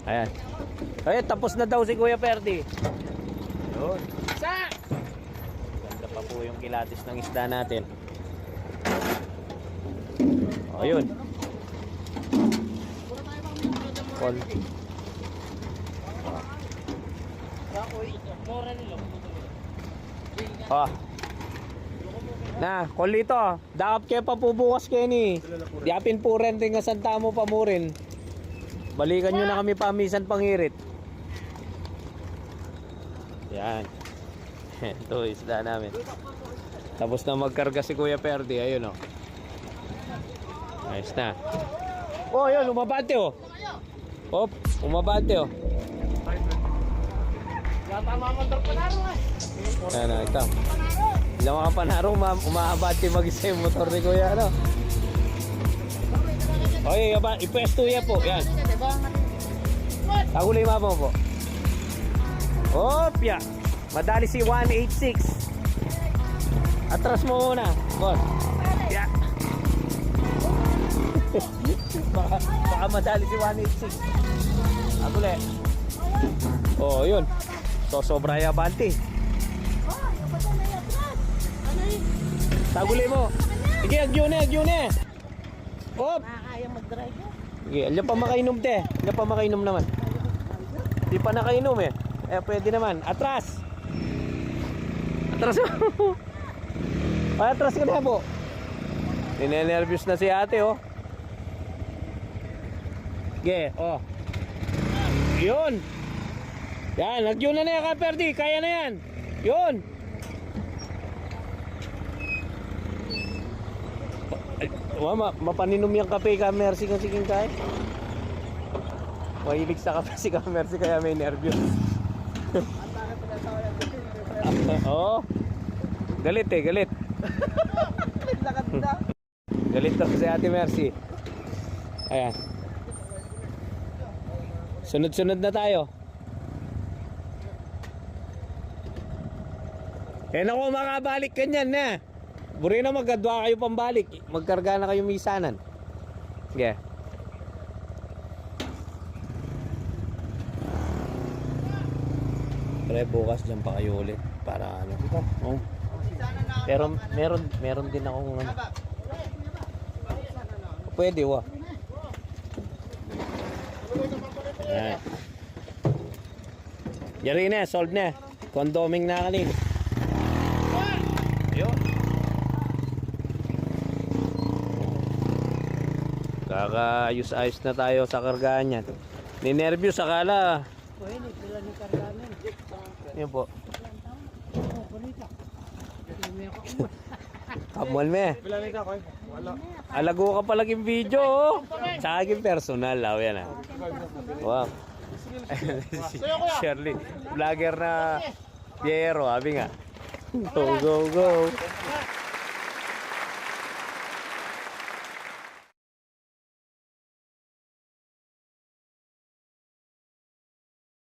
Ayan. Ay, tapos na daw si Kuya Perdi. Yun. Sa! Ganda pa po yung kilatis ng isda natin. O, yun. Konti. Oh. Na, kolito. Dakap kayo pa po bukas kayo ni. Diapin po rin nga santa mo pa mo rin. Balikan nyo na kami pamisan pangirit. Yan. Ito isda namin. Tapos na magkarga si Kuya Perdi. Ayun o. Ayos na. Oh, yun. Umabante o. Hop. Umabante o. Ayan na. Ito. Ilang mga panaro. Umabante mag-isa yung motor ni Kuya. Ano? Okay, ipwesto yan po. Yan. Tagulay mapa mo po. Opya. Madali si 186. Atras mo muna. Boss. Yeah. baka madali si 186. Tagulay. Oh, yun. So, sobra yung abante. Tagulay mo. Sige, agyo na. Op! Nakakaya mag-drive mo. Sige, alyan pa makainom te. Alyan pa makainom naman. Di pa nakainom eh. Eh, pwede naman. Atras! Atras mo. Atras ka na po. Ninenervyos na si ate oh. Sige, oh. Yun! Yan, nagyo na yan ka Perdi. Kaya na yan. Yun! Mama, mapaninom yung kape ka Mercy kasi king kay. Mahilig sa kape si ka Mercy kaya may nervyos. Oo. Galit eh, galit. Galit daw si Ate Mercy. Ayan. Sunod-sunod na tayo. Eh naku, makabalik ka niyan na. Buri na maggadwa kayo pambalik. Magkarga na kayo misanan. Sige. Pre, bukas dyan pa kayo ulit. Para ano. Oh. Pero meron din akong ano. Pwede wa. Ayan. Yari na, solve na. Condoming na kanina. Ayun. Kakaayos-ayos na tayo sa kargaan yan. Ninervyos akala. Pwede, sila ni kargamin. Yan po. Kamual me. Alago ka palaging video oh. Sa akin personal oh, yan ah. Wow. Si Shirley, vlogger na Piero, sabi nga. Go, go, go.